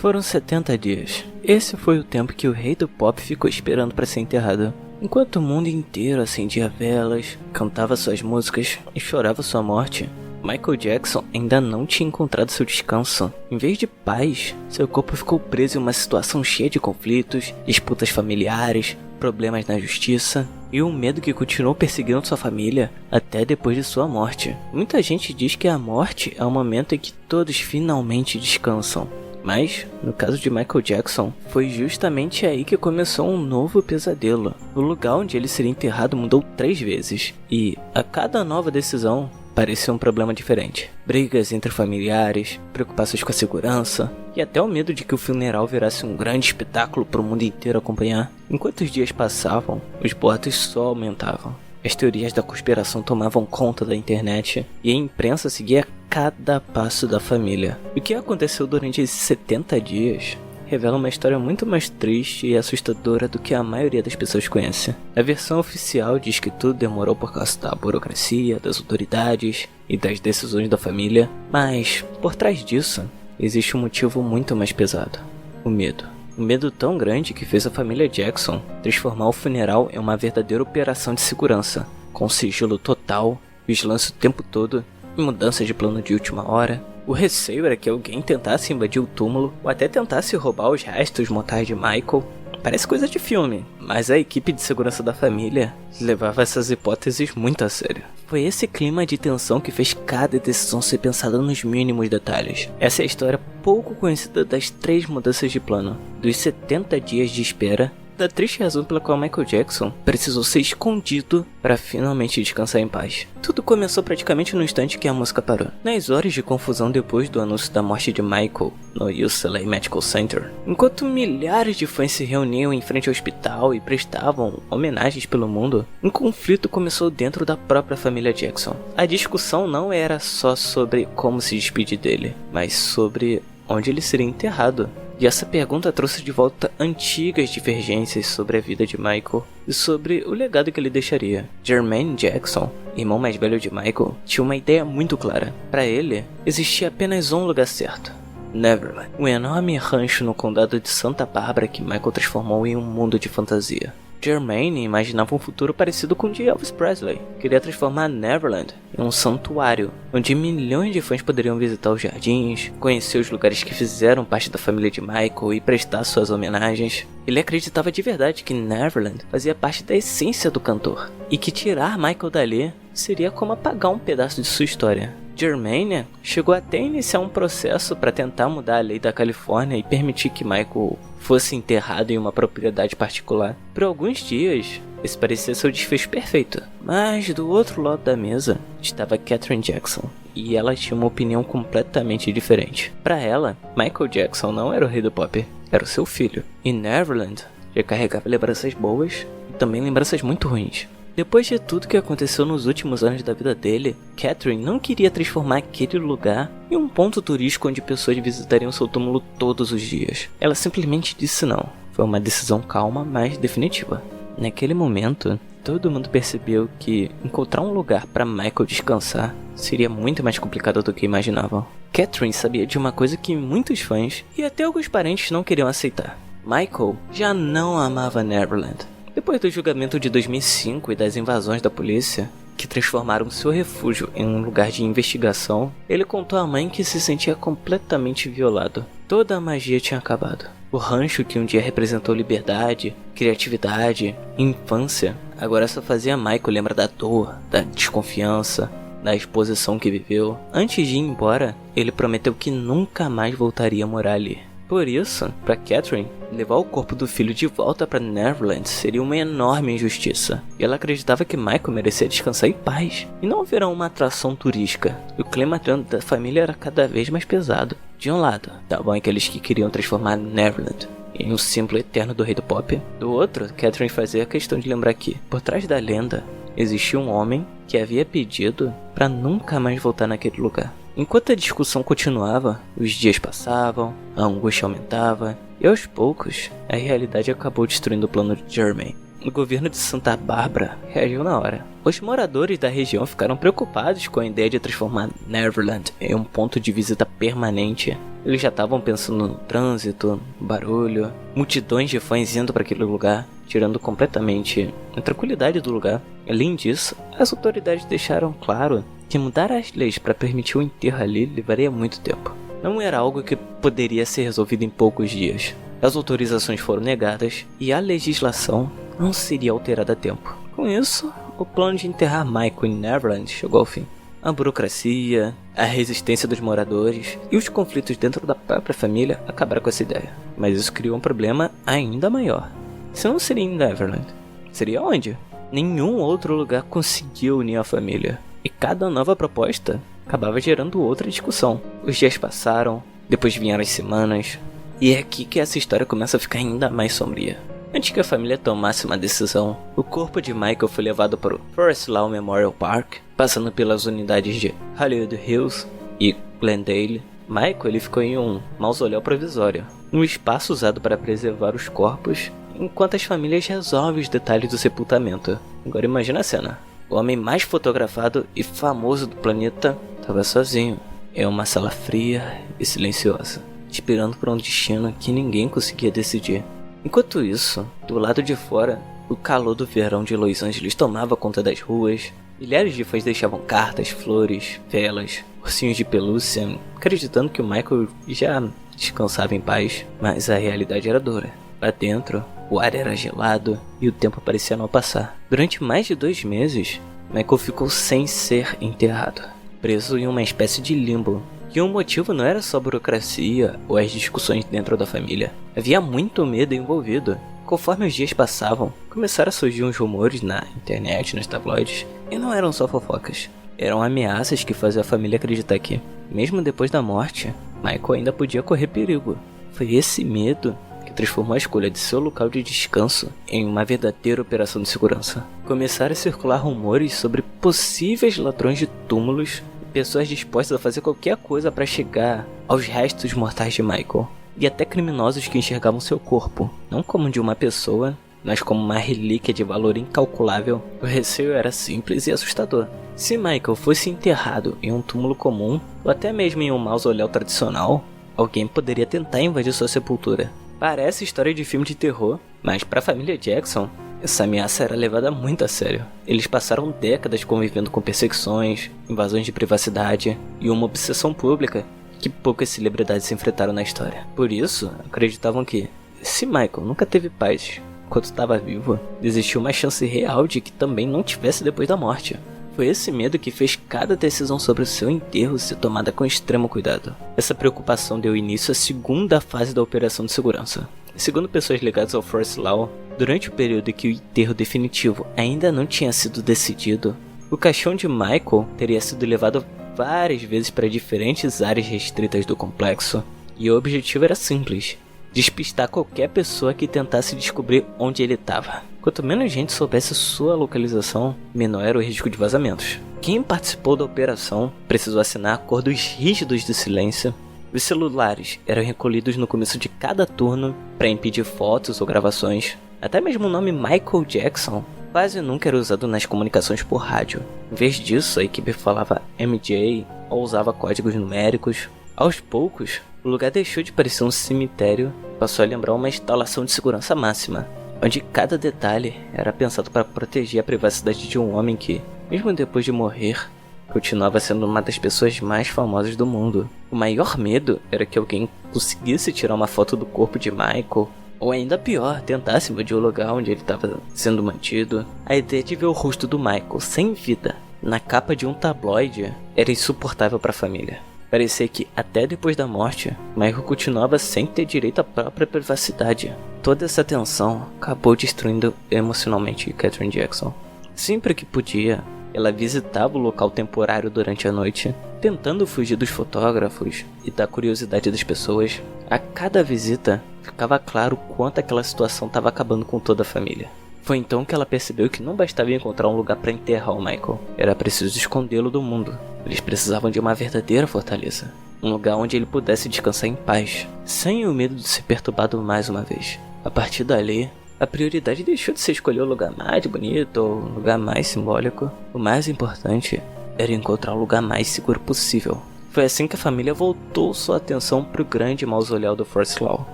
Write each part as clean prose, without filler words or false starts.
Foram 70 dias. Esse foi o tempo que o rei do pop ficou esperando para ser enterrado. Enquanto o mundo inteiro acendia velas, cantava suas músicas e chorava sua morte, Michael Jackson ainda não tinha encontrado seu descanso. Em vez de paz, seu corpo ficou preso em uma situação cheia de conflitos, disputas familiares, problemas na justiça e um medo que continuou perseguindo sua família até depois de sua morte. Muita gente diz que a morte é o momento em que todos finalmente descansam. Mas, no caso de Michael Jackson, foi justamente aí que começou um novo pesadelo. O lugar onde ele seria enterrado mudou 3 vezes, e a cada nova decisão parecia um problema diferente. Brigas entre familiares, preocupações com a segurança, e até o medo de que o funeral virasse um grande espetáculo para o mundo inteiro acompanhar. Enquanto os dias passavam, os boatos só aumentavam. As teorias da conspiração tomavam conta da internet e a imprensa seguia cada passo da família. O que aconteceu durante esses 70 dias revela uma história muito mais triste e assustadora do que a maioria das pessoas conhece. A versão oficial diz que tudo demorou por causa da burocracia, das autoridades e das decisões da família, mas por trás disso existe um motivo muito mais pesado: o medo. Um medo tão grande que fez a família Jackson transformar o funeral em uma verdadeira operação de segurança, com sigilo total, vigilância o tempo todo e mudanças de plano de última hora. O receio era que alguém tentasse invadir o túmulo ou até tentasse roubar os restos mortais de Michael. Parece coisa de filme, mas a equipe de segurança da família levava essas hipóteses muito a sério. Foi esse clima de tensão que fez cada decisão ser pensada nos mínimos detalhes. Essa é a história pouco conhecida das 3 mudanças de plano, dos 70 dias de espera, da triste razão pela qual Michael Jackson precisou ser escondido para finalmente descansar em paz. Tudo começou praticamente no instante que a música parou. Nas horas de confusão depois do anúncio da morte de Michael no UCLA Medical Center, enquanto milhares de fãs se reuniam em frente ao hospital e prestavam homenagens pelo mundo, um conflito começou dentro da própria família Jackson. A discussão não era só sobre como se despedir dele, mas sobre onde ele seria enterrado. E essa pergunta trouxe de volta antigas divergências sobre a vida de Michael e sobre o legado que ele deixaria. Jermaine Jackson, irmão mais velho de Michael, tinha uma ideia muito clara. Para ele, existia apenas um lugar certo: Neverland, um enorme rancho no condado de Santa Bárbara que Michael transformou em um mundo de fantasia. Jermaine imaginava um futuro parecido com o de Elvis Presley. Queria transformar Neverland em um santuário, onde milhões de fãs poderiam visitar os jardins, conhecer os lugares que fizeram parte da família de Michael e prestar suas homenagens. Ele acreditava de verdade que Neverland fazia parte da essência do cantor, e que tirar Michael dali seria como apagar um pedaço de sua história. Jermaine chegou até a iniciar um processo para tentar mudar a lei da Califórnia e permitir que Michael fosse enterrado em uma propriedade particular. Por alguns dias, esse parecia ser o desfecho perfeito. Mas do outro lado da mesa estava Catherine Jackson, e ela tinha uma opinião completamente diferente. Para ela, Michael Jackson não era o rei do pop, era o seu filho. E Neverland já carregava lembranças boas e também lembranças muito ruins. Depois de tudo que aconteceu nos últimos anos da vida dele, Catherine não queria transformar aquele lugar em um ponto turístico onde pessoas visitariam seu túmulo todos os dias. Ela simplesmente disse não. Foi uma decisão calma, mas definitiva. Naquele momento, todo mundo percebeu que encontrar um lugar para Michael descansar seria muito mais complicado do que imaginavam. Catherine sabia de uma coisa que muitos fãs e até alguns parentes não queriam aceitar: Michael já não amava Neverland. Depois do julgamento de 2005 e das invasões da polícia, que transformaram seu refúgio em um lugar de investigação, ele contou à mãe que se sentia completamente violado. Toda a magia tinha acabado. O rancho que um dia representou liberdade, criatividade e infância, agora só fazia Michael lembrar da dor, da desconfiança, da exposição que viveu. Antes de ir embora, ele prometeu que nunca mais voltaria a morar ali. Por isso, para Catherine, levar o corpo do filho de volta para Neverland seria uma enorme injustiça. E ela acreditava que Michael merecia descansar em paz, e não virar uma atração turística. E o clima dentro da família era cada vez mais pesado. De um lado, estavam aqueles que queriam transformar Neverland em um símbolo eterno do rei do pop. Do outro, Catherine fazia questão de lembrar que, por trás da lenda, existia um homem que havia pedido para nunca mais voltar naquele lugar. Enquanto a discussão continuava, os dias passavam, a angústia aumentava, e aos poucos, a realidade acabou destruindo o plano de Jermaine. O governo de Santa Bárbara reagiu na hora. Os moradores da região ficaram preocupados com a ideia de transformar Neverland em um ponto de visita permanente Eles já estavam pensando no trânsito, no barulho, multidões de fãs indo para aquele lugar, tirando completamente a tranquilidade do lugar. Além disso, as autoridades deixaram claro que mudar as leis para permitir o enterro ali levaria muito tempo. Não era algo que poderia ser resolvido em poucos dias. As autorizações foram negadas e a legislação não seria alterada a tempo. Com isso, o plano de enterrar Michael em Neverland chegou ao fim. A burocracia, a resistência dos moradores e os conflitos dentro da própria família acabaram com essa ideia. Mas isso criou um problema ainda maior. Se não seria em Neverland, seria onde? Nenhum outro lugar conseguiu unir a família. E cada nova proposta acabava gerando outra discussão. Os dias passaram, depois vieram as semanas, e é aqui que essa história começa a ficar ainda mais sombria. Antes que a família tomasse uma decisão, o corpo de Michael foi levado para o Forest Lawn Memorial Park, passando pelas unidades de Hollywood Hills e Glendale. Michael ele ficou em um mausoléu provisório, um espaço usado para preservar os corpos, enquanto as famílias resolvem os detalhes do sepultamento. Agora imagina a cena. O homem mais fotografado e famoso do planeta estava sozinho, em uma sala fria e silenciosa, esperando por um destino que ninguém conseguia decidir. Enquanto isso, do lado de fora, o calor do verão de Los Angeles tomava conta das ruas. Milhares de fãs deixavam cartas, flores, velas, ursinhos de pelúcia, acreditando que o Michael já descansava em paz, mas a realidade era dura. Lá dentro, o ar era gelado e o tempo parecia não passar. Durante mais de 2 meses, Michael ficou sem ser enterrado, preso em uma espécie de limbo. E o motivo não era só burocracia ou as discussões dentro da família. Havia muito medo envolvido. Conforme os dias passavam, começaram a surgir uns rumores na internet, nos tabloides. E não eram só fofocas. Eram ameaças que faziam a família acreditar que, mesmo depois da morte, Michael ainda podia correr perigo. Foi esse medo que transformou a escolha de seu local de descanso em uma verdadeira operação de segurança. Começaram a circular rumores sobre possíveis ladrões de túmulos, pessoas dispostas a fazer qualquer coisa para chegar aos restos mortais de Michael, e até criminosos que enxergavam seu corpo, não como de uma pessoa, mas como uma relíquia de valor incalculável. O receio era simples e assustador. Se Michael fosse enterrado em um túmulo comum, ou até mesmo em um mausoléu tradicional, alguém poderia tentar invadir sua sepultura. Parece história de filme de terror, mas para a família Jackson, essa ameaça era levada muito a sério. Eles passaram décadas convivendo com perseguições, invasões de privacidade e uma obsessão pública que poucas celebridades se enfrentaram na história. Por isso, acreditavam que, se Michael nunca teve paz enquanto estava vivo, existia uma chance real de que também não tivesse depois da morte. Foi esse medo que fez cada decisão sobre o seu enterro ser tomada com extremo cuidado. Essa preocupação deu início à segunda fase da operação de segurança. Segundo pessoas ligadas ao Forest Law, durante o período em que o enterro definitivo ainda não tinha sido decidido, o caixão de Michael teria sido levado várias vezes para diferentes áreas restritas do complexo, e o objetivo era simples: despistar qualquer pessoa que tentasse descobrir onde ele estava. Quanto menos gente soubesse sua localização, menor era o risco de vazamentos. Quem participou da operação precisou assinar acordos rígidos de silêncio. Os celulares eram recolhidos no começo de cada turno para impedir fotos ou gravações. Até mesmo o nome Michael Jackson quase nunca era usado nas comunicações por rádio. Em vez disso, a equipe falava MJ ou usava códigos numéricos. Aos poucos, o lugar deixou de parecer um cemitério e passou a lembrar uma instalação de segurança máxima, onde cada detalhe era pensado para proteger a privacidade de um homem que, mesmo depois de morrer, continuava sendo uma das pessoas mais famosas do mundo. O maior medo era que alguém conseguisse tirar uma foto do corpo de Michael, ou ainda pior, tentasse invadir o lugar onde ele estava sendo mantido. A ideia de ver o rosto do Michael sem vida na capa de um tabloide era insuportável para a família. Parecia que, até depois da morte, Michael continuava sem ter direito à própria privacidade. Toda essa tensão acabou destruindo emocionalmente Catherine Jackson. Sempre que podia, ela visitava o local temporário durante a noite, tentando fugir dos fotógrafos e da curiosidade das pessoas. A cada visita, ficava claro o quanto aquela situação estava acabando com toda a família. Foi então que ela percebeu que não bastava encontrar um lugar para enterrar o Michael. Era preciso escondê-lo do mundo. Eles precisavam de uma verdadeira fortaleza. Um lugar onde ele pudesse descansar em paz, sem o medo de ser perturbado mais uma vez. A partir dali, a prioridade deixou de ser escolher o lugar mais bonito ou o lugar mais simbólico. O mais importante era encontrar o lugar mais seguro possível. Foi assim que a família voltou sua atenção para o grande mausoléu do First Law.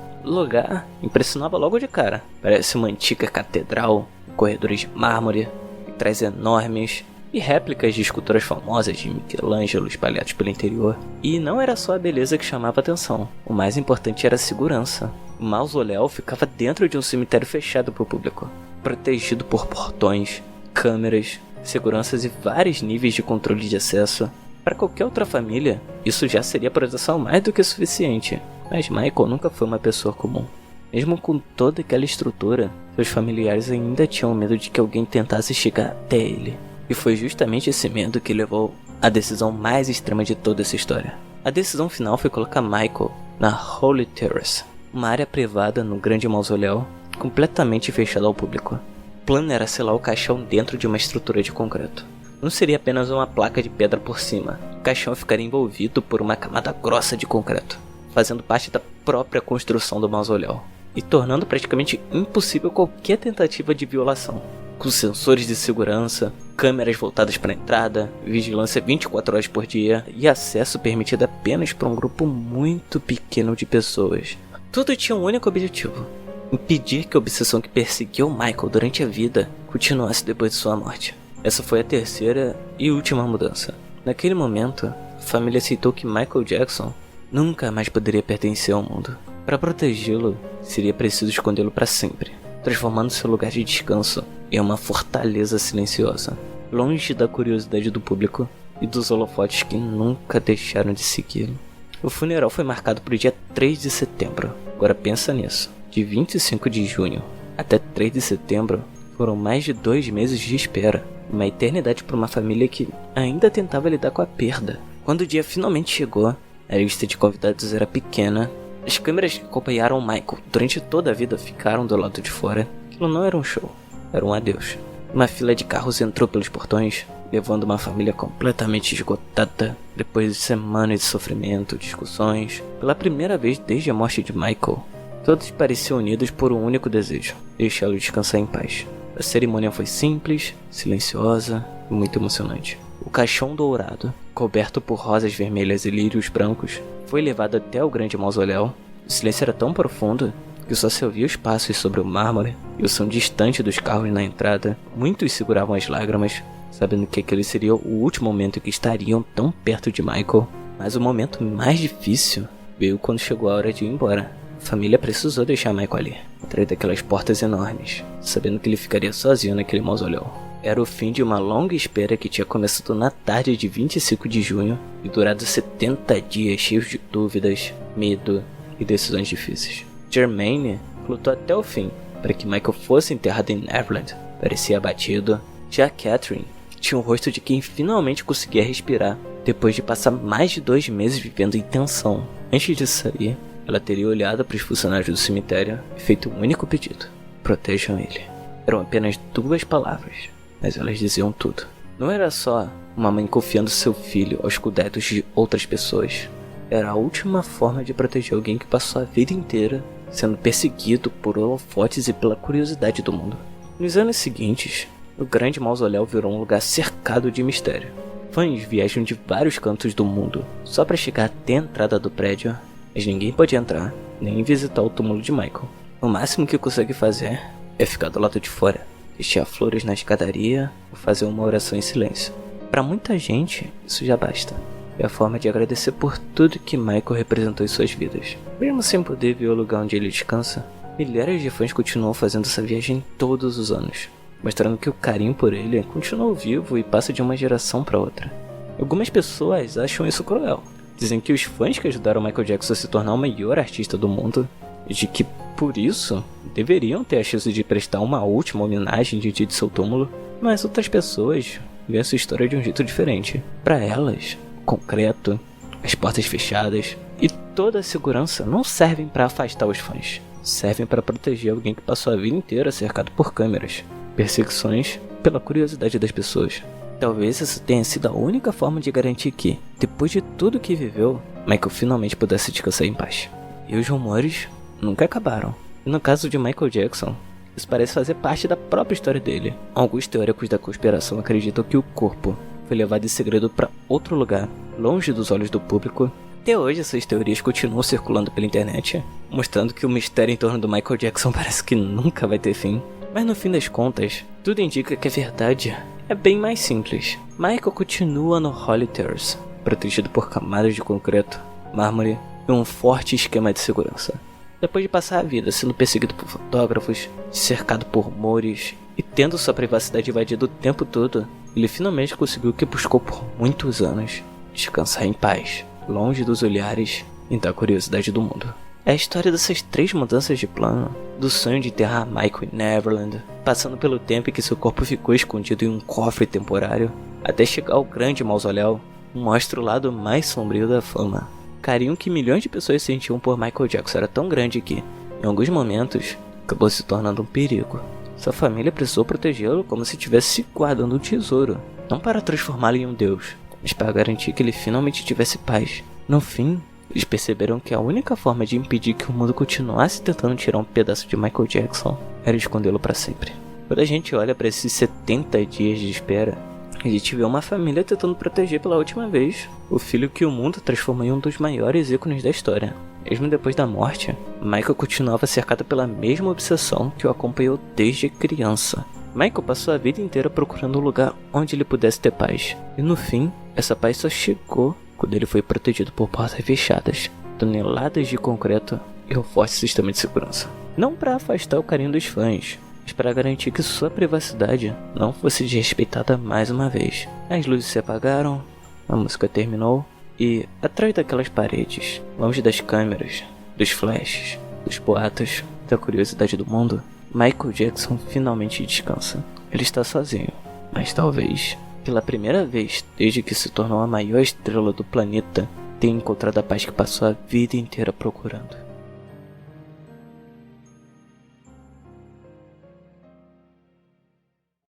O lugar impressionava logo de cara. Parece uma antiga catedral, corredores de mármore, vitrais enormes e réplicas de esculturas famosas de Michelangelo espalhados pelo interior. E não era só a beleza que chamava a atenção, o mais importante era a segurança. O mausoléu ficava dentro de um cemitério fechado para o público, protegido por portões, câmeras, seguranças e vários níveis de controle de acesso. Para qualquer outra família, isso já seria proteção mais do que suficiente, mas Michael nunca foi uma pessoa comum. Mesmo com toda aquela estrutura, seus familiares ainda tinham medo de que alguém tentasse chegar até ele. E foi justamente esse medo que levou à decisão mais extrema de toda essa história. A decisão final foi colocar Michael na Holy Terrace, uma área privada no grande mausoléu, completamente fechada ao público. O plano era selar o caixão dentro de uma estrutura de concreto. Não seria apenas uma placa de pedra por cima. O caixão ficaria envolvido por uma camada grossa de concreto, fazendo parte da própria construção do mausoléu, e tornando praticamente impossível qualquer tentativa de violação. Com sensores de segurança, câmeras voltadas para a entrada, vigilância 24 horas por dia e acesso permitido apenas para um grupo muito pequeno de pessoas. Tudo tinha um único objetivo: impedir que a obsessão que perseguiu Michael durante a vida continuasse depois de sua morte. Essa foi a terceira e última mudança. Naquele momento, a família aceitou que Michael Jackson nunca mais poderia pertencer ao mundo. Para protegê-lo, seria preciso escondê-lo para sempre, transformando seu lugar de descanso em uma fortaleza silenciosa, longe da curiosidade do público e dos holofotes que nunca deixaram de segui-lo. O funeral foi marcado para o dia 3 de setembro. Agora pensa nisso. De 25 de junho até 3 de setembro foram mais de 2 meses de espera. Uma eternidade para uma família que ainda tentava lidar com a perda. Quando o dia finalmente chegou, a lista de convidados era pequena. As câmeras que acompanharam Michael durante toda a vida ficaram do lado de fora. Aquilo não era um show, era um adeus. Uma fila de carros entrou pelos portões, levando uma família completamente esgotada. Depois de semanas de sofrimento, discussões, pela primeira vez desde a morte de Michael, todos pareciam unidos por um único desejo: deixá-lo descansar em paz. A cerimônia foi simples, silenciosa e muito emocionante. O caixão dourado, coberto por rosas vermelhas e lírios brancos, foi levado até o grande mausoléu. O silêncio era tão profundo que só se ouvia os passos sobre o mármore e o som distante dos carros na entrada. Muitos seguravam as lágrimas, sabendo que aquele seria o último momento que estariam tão perto de Michael. Mas o momento mais difícil veio quando chegou a hora de ir embora. A família precisou deixar Michael ali, atrás daquelas portas enormes, sabendo que ele ficaria sozinho naquele mausoléu. Era o fim de uma longa espera que tinha começado na tarde de 25 de junho e durado 70 dias cheios de dúvidas, medo e decisões difíceis. Jermaine lutou até o fim para que Michael fosse enterrado em Neverland. Parecia abatido. Já Catherine tinha o rosto de quem finalmente conseguia respirar depois de passar mais de 2 meses vivendo em tensão. Antes de sair, ela teria olhado para os funcionários do cemitério e feito um único pedido: protejam ele. Eram apenas 2 palavras, mas elas diziam tudo. Não era só uma mãe confiando seu filho aos cuidados de outras pessoas. Era a última forma de proteger alguém que passou a vida inteira sendo perseguido por holofotes e pela curiosidade do mundo. Nos anos seguintes, o grande mausoléu virou um lugar cercado de mistério. Fãs viajam de vários cantos do mundo só para chegar até a entrada do prédio, mas ninguém pode entrar nem visitar o túmulo de Michael. O máximo que consegue fazer é ficar do lado de fora, deixar flores na escadaria ou fazer uma oração em silêncio. Para muita gente, isso já basta. É a forma de agradecer por tudo que Michael representou em suas vidas. Mesmo sem poder ver o lugar onde ele descansa, milhares de fãs continuam fazendo essa viagem todos os anos, mostrando que o carinho por ele continua vivo e passa de uma geração para outra. Algumas pessoas acham isso cruel. Dizem que os fãs que ajudaram Michael Jackson a se tornar o maior artista do mundo, e de que, por isso, deveriam ter a chance de prestar uma última homenagem de dia de seu túmulo. Mas outras pessoas veem essa história de um jeito diferente. Para elas, o concreto, as portas fechadas e toda a segurança não servem para afastar os fãs. Servem para proteger alguém que passou a vida inteira cercado por câmeras, perseguições pela curiosidade das pessoas. Talvez essa tenha sido a única forma de garantir que, depois de tudo que viveu, Michael finalmente pudesse descansar em paz. E os rumores nunca acabaram. E no caso de Michael Jackson, isso parece fazer parte da própria história dele. Alguns teóricos da conspiração acreditam que o corpo foi levado em segredo para outro lugar, longe dos olhos do público. Até hoje essas teorias continuam circulando pela internet, mostrando que o mistério em torno do Michael Jackson parece que nunca vai ter fim. Mas no fim das contas, tudo indica que a verdade é bem mais simples. Michael continua no Holy Terrace, protegido por camadas de concreto, mármore e um forte esquema de segurança. Depois de passar a vida sendo perseguido por fotógrafos, cercado por rumores e tendo sua privacidade invadida o tempo todo, ele finalmente conseguiu o que buscou por muitos anos: descansar em paz, longe dos olhares e da curiosidade do mundo. É a história dessas 3 mudanças de plano, do sonho de enterrar Michael em Neverland, passando pelo tempo em que seu corpo ficou escondido em um cofre temporário, até chegar ao grande mausoléu, mostra o lado mais sombrio da fama. O carinho que milhões de pessoas sentiam por Michael Jackson era tão grande que, em alguns momentos, acabou se tornando um perigo. Sua família precisou protegê-lo como se estivesse guardando um tesouro, não para transformá-lo em um deus, mas para garantir que ele finalmente tivesse paz. No fim, eles perceberam que a única forma de impedir que o mundo continuasse tentando tirar um pedaço de Michael Jackson era escondê-lo para sempre. Quando a gente olha para esses 70 dias de espera, a gente vê uma família tentando proteger pela última vez o filho que o mundo transformou em um dos maiores ícones da história. Mesmo depois da morte, Michael continuava cercado pela mesma obsessão que o acompanhou desde criança. Michael passou a vida inteira procurando um lugar onde ele pudesse ter paz. E no fim, essa paz só chegou quando ele foi protegido por portas fechadas, toneladas de concreto e um forte sistema de segurança. Não para afastar o carinho dos fãs, mas para garantir que sua privacidade não fosse desrespeitada mais uma vez. As luzes se apagaram, a música terminou e, atrás daquelas paredes, longe das câmeras, dos flashes, dos boatos, da curiosidade do mundo, Michael Jackson finalmente descansa. Ele está sozinho, mas talvez, pela primeira vez desde que se tornou a maior estrela do planeta, tenha encontrado a paz que passou a vida inteira procurando.